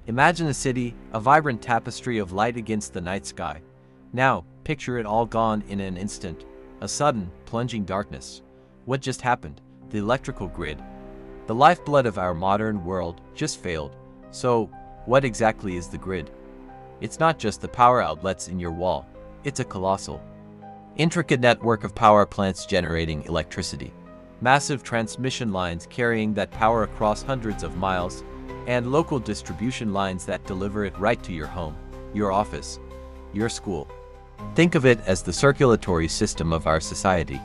Imagine a city, a vibrant tapestry of light against the night sky. Now, picture it all gone in an instant. A sudden, plunging darkness. What just happened? The electrical grid, the lifeblood of our modern world, just failed. So, what exactly is the grid? It's not just the power outlets in your wall. It's a colossal, intricate network of power plants generating electricity. Massive transmission lines carrying that power across hundreds of miles, and local distribution lines that deliver it right to your home, your office, your school. Think of it as the circulatory system of our society.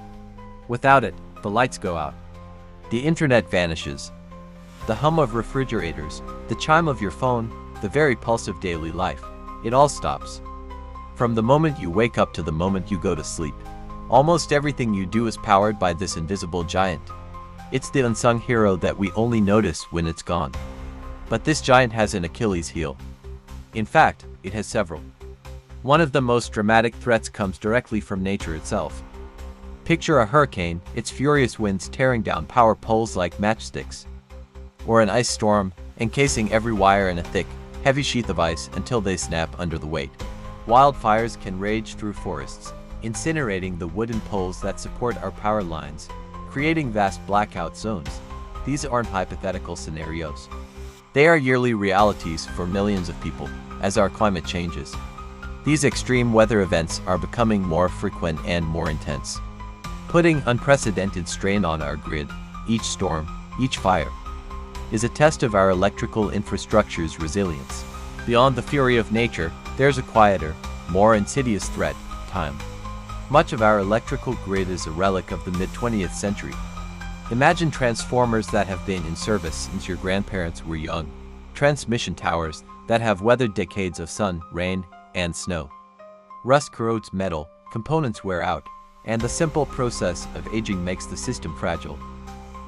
Without it, the lights go out. The internet vanishes. The hum of refrigerators, the chime of your phone, the very pulse of daily life. It all stops. From the moment you wake up to the moment you go to sleep. Almost everything you do is powered by this invisible giant. It's the unsung hero that we only notice when it's gone. But this giant has an Achilles heel. In fact, it has several. One of the most dramatic threats comes directly from nature itself. Picture a hurricane, its furious winds tearing down power poles like matchsticks. Or an ice storm, encasing every wire in a thick, heavy sheath of ice until they snap under the weight. Wildfires can rage through forests, incinerating the wooden poles that support our power lines, creating vast blackout zones. These aren't hypothetical scenarios. They are yearly realities for millions of people, as our climate changes. These extreme weather events are becoming more frequent and more intense, putting unprecedented strain on our grid. Each storm, each fire, is a test of our electrical infrastructure's resilience. Beyond the fury of nature, there's a quieter, more insidious threat: time. Much of our electrical grid is a relic of the mid-20th century. Imagine transformers that have been in service since your grandparents were young. Transmission towers that have weathered decades of sun, rain, and snow. Rust corrodes metal, components wear out, and the simple process of aging makes the system fragile.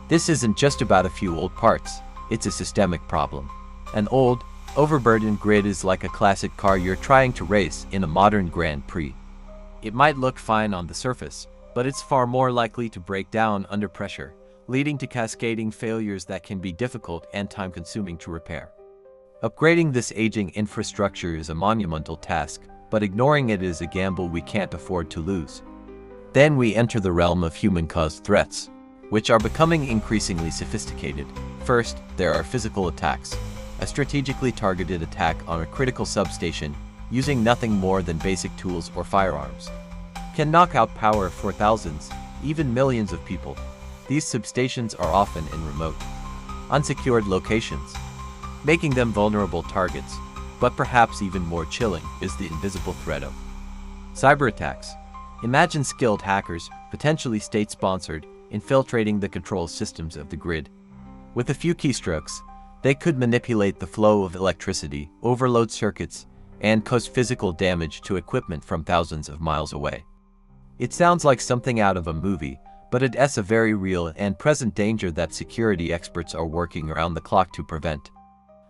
This isn't just about a few old parts, it's a systemic problem. An old, overburdened grid is like a classic car you're trying to race in a modern Grand Prix. It might look fine on the surface, but it's far more likely to break down under pressure, leading to cascading failures that can be difficult and time-consuming to repair. Upgrading this aging infrastructure is a monumental task, but ignoring it is a gamble we can't afford to lose. Then we enter the realm of human-caused threats, which are becoming increasingly sophisticated. First, there are physical attacks. A strategically targeted attack on a critical substation, using nothing more than basic tools or firearms, can knock out power for thousands, even millions of people. These substations are often in remote, unsecured locations, making them vulnerable targets. But perhaps even more chilling is the invisible threat of cyberattacks. Imagine skilled hackers, potentially state-sponsored, infiltrating the control systems of the grid. With a few keystrokes, they could manipulate the flow of electricity, overload circuits, and cause physical damage to equipment from thousands of miles away. It sounds like something out of a movie, but it's a very real and present danger that security experts are working around the clock to prevent.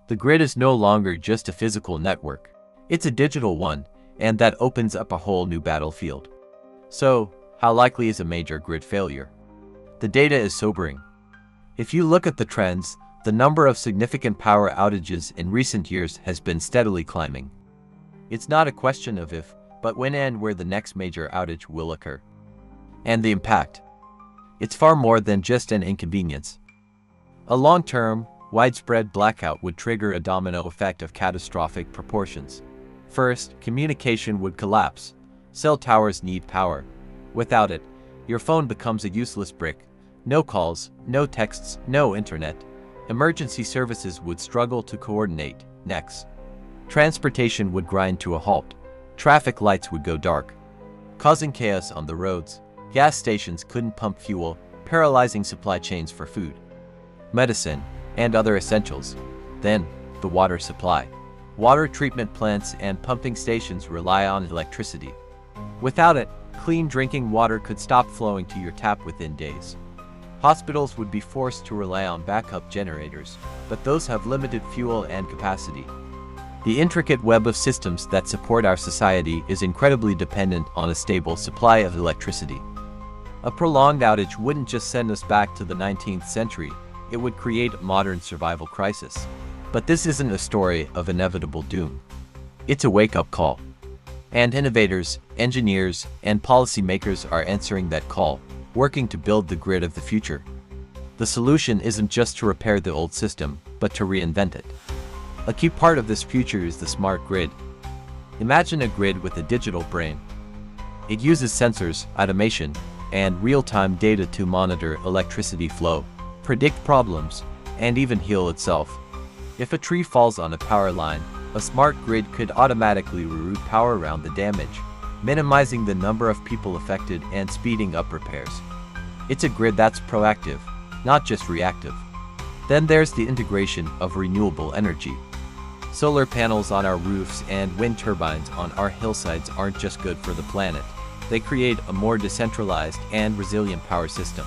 The grid is no longer just a physical network. It's a digital one, and that opens up a whole new battlefield. So, how likely is a major grid failure? The data is sobering. If you look at the trends, the number of significant power outages in recent years has been steadily climbing. It's not a question of if, but when and where the next major outage will occur. And the impact. It's far more than just an inconvenience. A long-term, widespread blackout would trigger a domino effect of catastrophic proportions. First, communication would collapse. Cell towers need power. Without it, your phone becomes a useless brick. No calls, no texts, no internet. Emergency services would struggle to coordinate. Next, transportation would grind to a halt. Traffic lights would go dark, causing chaos on the roads. Gas stations couldn't pump fuel, paralyzing supply chains for food, medicine, and other essentials. Then, the water supply. Water treatment plants and pumping stations rely on electricity. Without it, clean drinking water could stop flowing to your tap within days. Hospitals would be forced to rely on backup generators, but those have limited fuel and capacity. The intricate web of systems that support our society is incredibly dependent on a stable supply of electricity. A prolonged outage wouldn't just send us back to the 19th century, it would create a modern survival crisis. But this isn't a story of inevitable doom. It's a wake-up call. And innovators, engineers, and policymakers are answering that call, working to build the grid of the future. The solution isn't just to repair the old system, but to reinvent it. A key part of this future is the smart grid. Imagine a grid with a digital brain. It uses sensors, automation, and real-time data to monitor electricity flow, predict problems, and even heal itself. If a tree falls on a power line, a smart grid could automatically reroute power around the damage, minimizing the number of people affected and speeding up repairs. It's a grid that's proactive, not just reactive. Then there's the integration of renewable energy. Solar panels on our roofs and wind turbines on our hillsides aren't just good for the planet. They create a more decentralized and resilient power system.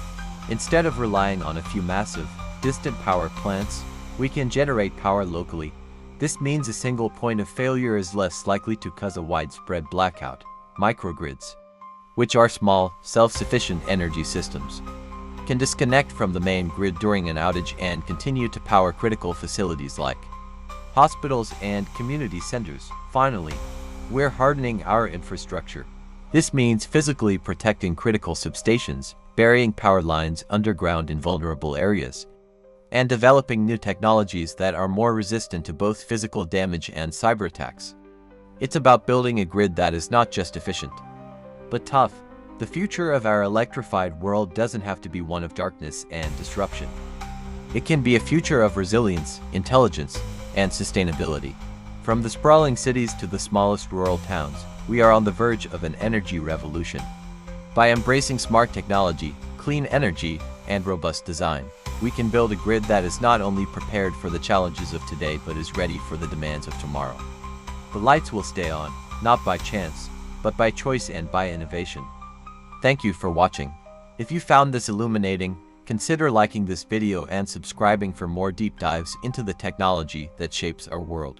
Instead of relying on a few massive, distant power plants, we can generate power locally. This means a single point of failure is less likely to cause a widespread blackout. Microgrids, which are small, self-sufficient energy systems, can disconnect from the main grid during an outage and continue to power critical facilities like hospitals and community centers. Finally, we're hardening our infrastructure. This means physically protecting critical substations, burying power lines underground in vulnerable areas, and developing new technologies that are more resistant to both physical damage and cyberattacks. It's about building a grid that is not just efficient, but tough. The future of our electrified world doesn't have to be one of darkness and disruption. It can be a future of resilience, intelligence, and sustainability. From the sprawling cities to the smallest rural towns, we are on the verge of an energy revolution. By embracing smart technology, clean energy, and robust design, we can build a grid that is not only prepared for the challenges of today but is ready for the demands of tomorrow. The lights will stay on, not by chance, but by choice and by innovation. Thank you for watching. If you found this illuminating, consider liking this video and subscribing for more deep dives into the technology that shapes our world.